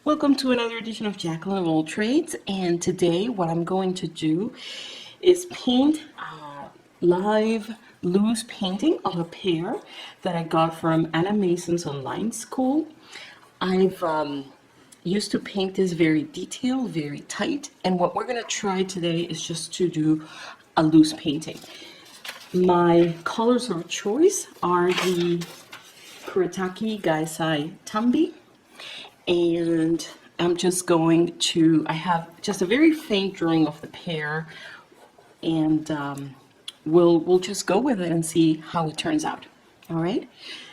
Welcome to another edition of Jacqueline of All Trades, and today what I'm going to do is paint a live loose painting of a pear that I got from Anna Mason's online school. I've used to paint this very detailed, very tight, and what we're going to try today is just to do a loose painting. My colors of choice are the Kuretake Gansai Tambi, and I'm just going to, I have just a very faint drawing of the pear, and we'll just go with it and see how it turns out. All right,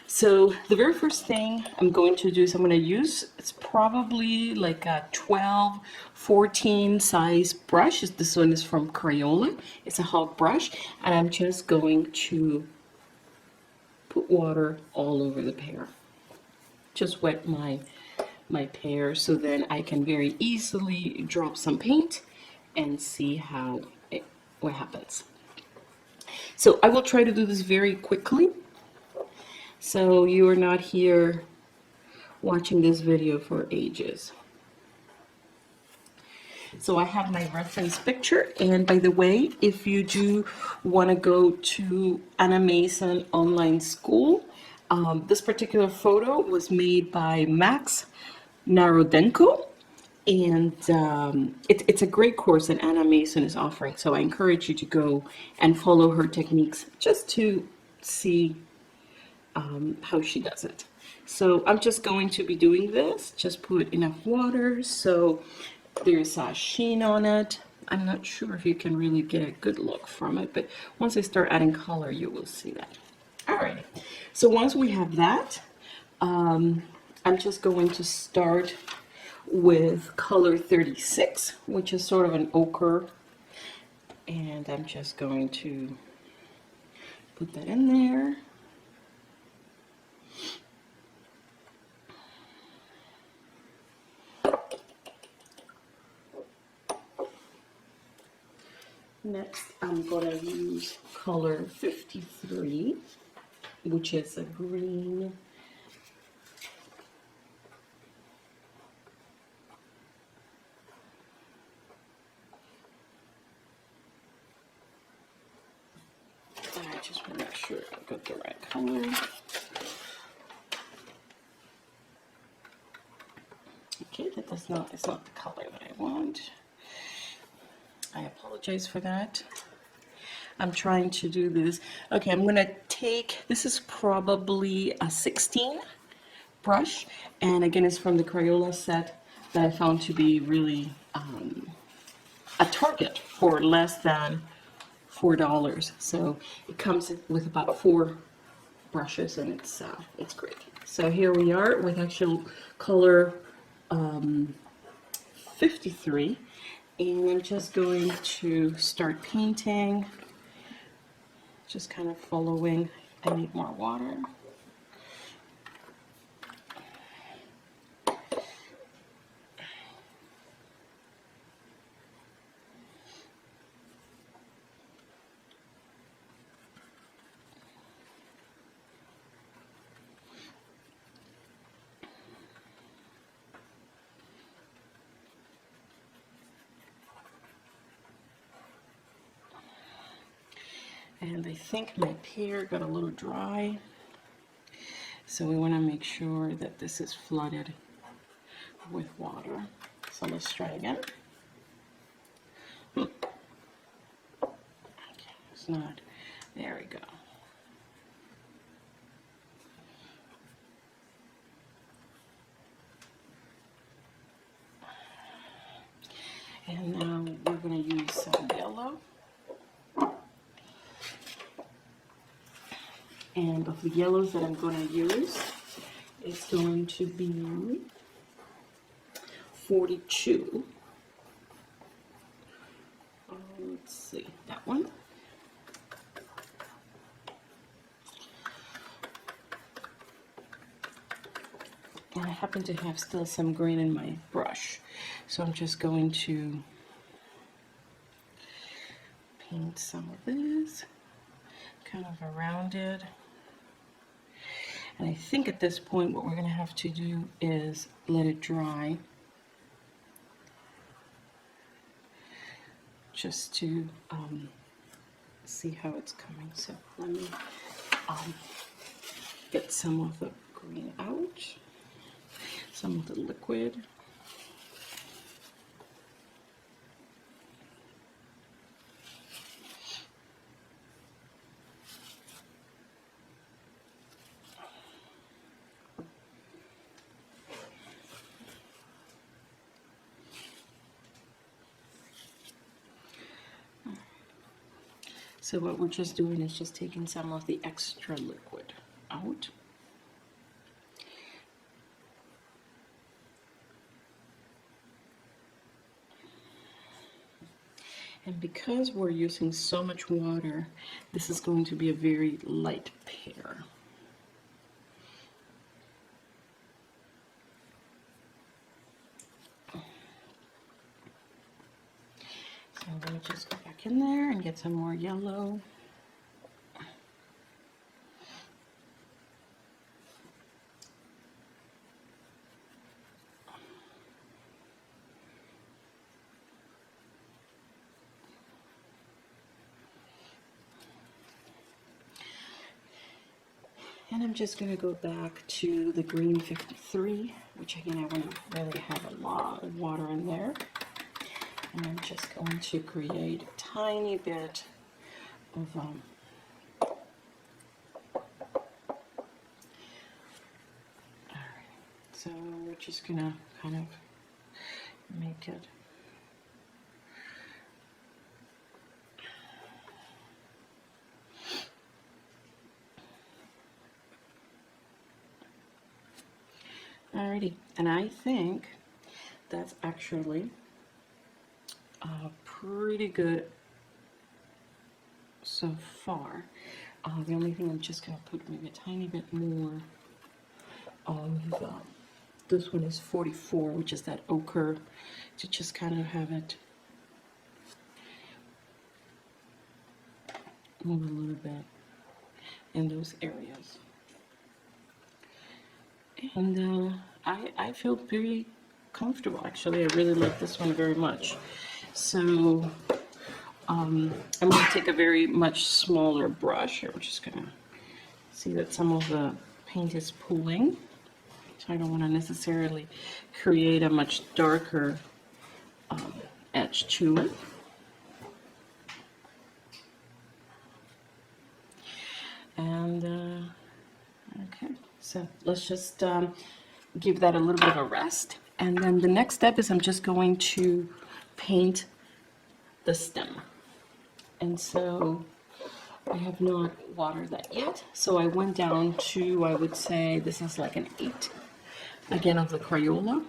so the very first thing I'm going to do is I'm going to use, it's probably like a 12-14 size brush. This one is from Crayola. It's a hog brush, and I'm just going to put water all over the pear. Just wet my pear so then I can very easily drop some paint and see what happens. So I will try to do this very quickly, so you are not here watching this video for ages. So I have my reference picture, and by the way, if you do want to go to Anna Mason online school, this particular photo was made by Max Narodenko, and it's a great course that Anna Mason is offering, so I encourage you to go and follow her techniques just to see how she does it. So I'm just going to be doing this, just put enough water so there's a sheen on it. I'm not sure if you can really get a good look from it, but once I start adding color, you will see that. Alright, so once we have that, I'm just going to start with color 36, which is sort of an ochre, and I'm just going to put that in there. Next, I'm going to use color 53, which is a green. I just want to make sure I got the right color. Okay, it's not the color that I want. I apologize for that. I'm trying to do this. Okay, I'm going to take, this is probably a 16 brush, and again, it's from the Crayola set that I found to be really a target for less than $4. So it comes with about 4 brushes, and it's great. So here we are with actual color 53, and I'm just going to start painting, just kind of following. I need more water. And I think my pear got a little dry, so we want to make sure that this is flooded with water. So let's try again. Okay, it's not. There we go. And now we're going to use some yellow. And of the yellows that I'm going to use, it's going to be 42. Let's see, that one. And I happen to have still some green in my brush, so I'm just going to paint some of this kind of around it. And I think at this point what we're going to have to do is let it dry just to see how it's coming. So let me get some of the green out, some of the liquid. So what we're just doing is just taking some of the extra liquid out. And because we're using so much water, this is going to be a very light pear. So I'm going to just go back in there and get some more yellow. And I'm just going to go back to the green 53, which again I want to really have a lot of water in there. And I'm just going to create a tiny bit of alright, so we're just gonna kind of make it alrighty, and I think that's actually pretty good so far. The only thing I'm just going to put maybe a tiny bit more of this one is 44, which is that ochre, to just kind of have it move a little bit in those areas. And I feel pretty comfortable, actually. I really like this one very much. So I'm going to take a very much smaller brush here. We're just going to see that some of the paint is pooling. So I don't want to necessarily create a much darker edge to it. And okay, so let's just give that a little bit of a rest. And then the next step is I'm just going to paint the stem. And so I have not watered that yet. So I went down to, I would say, this is like an 8, again, of the Crayola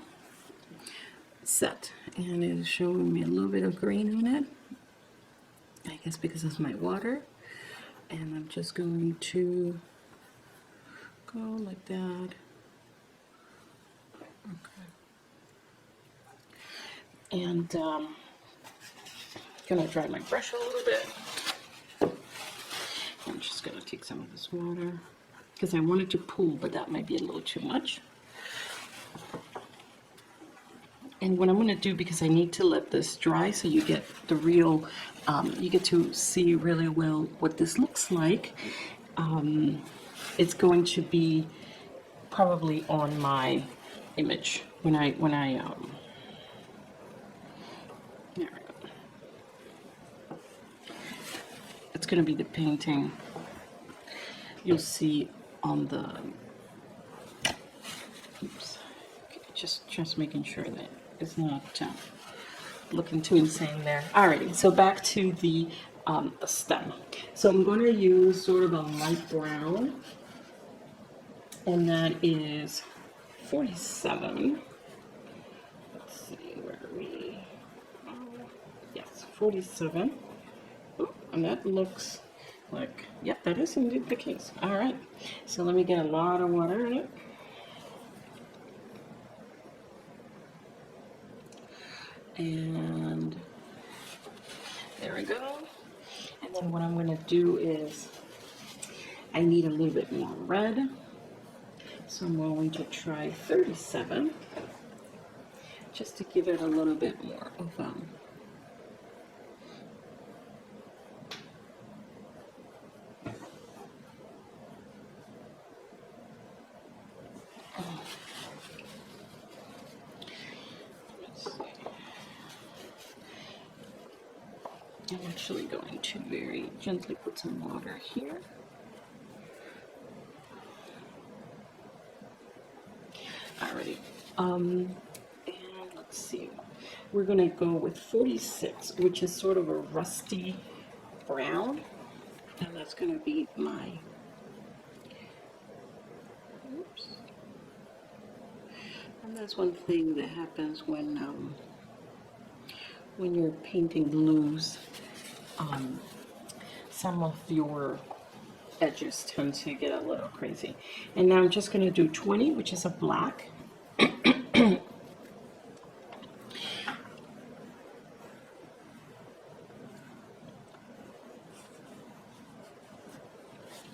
set. And it is showing me a little bit of green on it, I guess because it's my water. And I'm just going to go like that. Okay. And gonna dry my brush a little bit. I'm just gonna take some of this water because I want it to pool, but that might be a little too much. And what I'm gonna do, because I need to let this dry so you get the real, you get to see really well what this looks like. It's going to be probably on my image when I there we go. It's going to be the painting you'll see on the, oops, just making sure that it's not looking too insane there. Alrighty, so back to the stem. So I'm going to use sort of a light brown, and that is 47. Let's see, where are we? Yes, 47. Ooh, and that looks like, yep, that is indeed the case. All right, so let me get a lot of water in it. And there we go. And then what I'm going to do is, I need a little bit more red. So I'm going to try 37, just to give it a little bit more of I'm actually going to very gently put some water here. Alrighty. And let's see. We're gonna go with 46, which is sort of a rusty brown. And that's gonna be my, oops. And that's one thing that happens when you're painting loose. Some of your edges tend to get a little crazy. And now I'm just going to do 20, which is a black.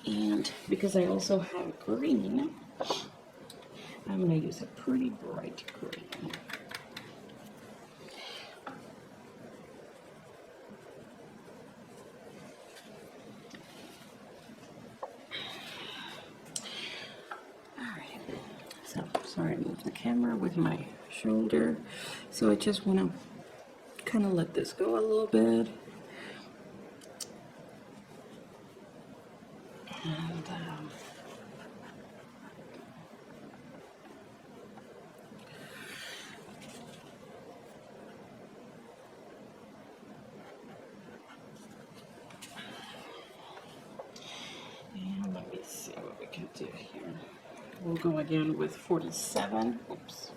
And because I also have green, I'm going to use a pretty bright green. So, sorry, I moved the camera with my shoulder. So I just want to kind of let this go a little bit. And let me see what we can do here. We'll go again with 47. Oops.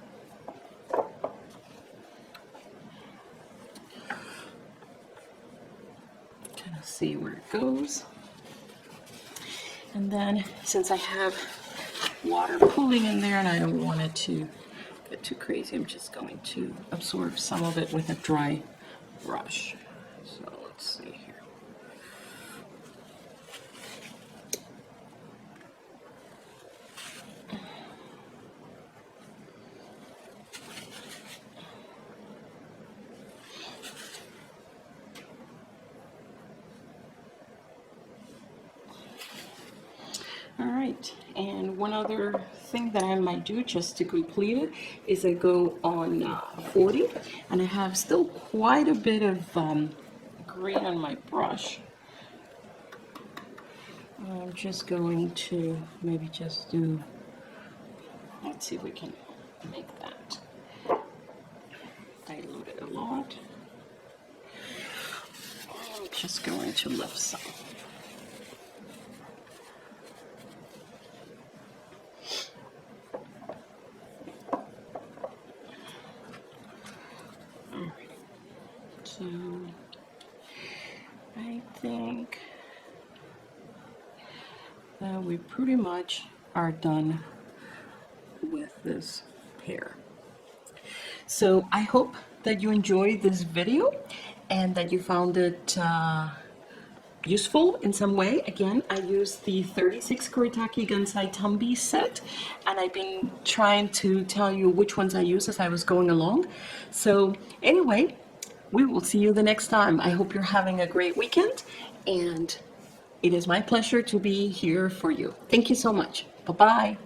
Kind of see where it goes. And then, since I have water pooling in there and I don't want it to get too crazy, I'm just going to absorb some of it with a dry brush. So let's see here. All right, and one other thing that I might do just to complete it is I go on 40, and I have still quite a bit of green on my brush. I'm just going to maybe just do, let's see if we can make that dilute it a lot. I'm just going to lift some. So I think that we pretty much are done with this pear. So I hope that you enjoyed this video and that you found it useful in some way. Again, I used the 36 Kuretake Gansai Tambi set, and I've been trying to tell you which ones I use as I was going along. So anyway, we will see you the next time. I hope you're having a great weekend, and it is my pleasure to be here for you. Thank you so much. Bye-bye.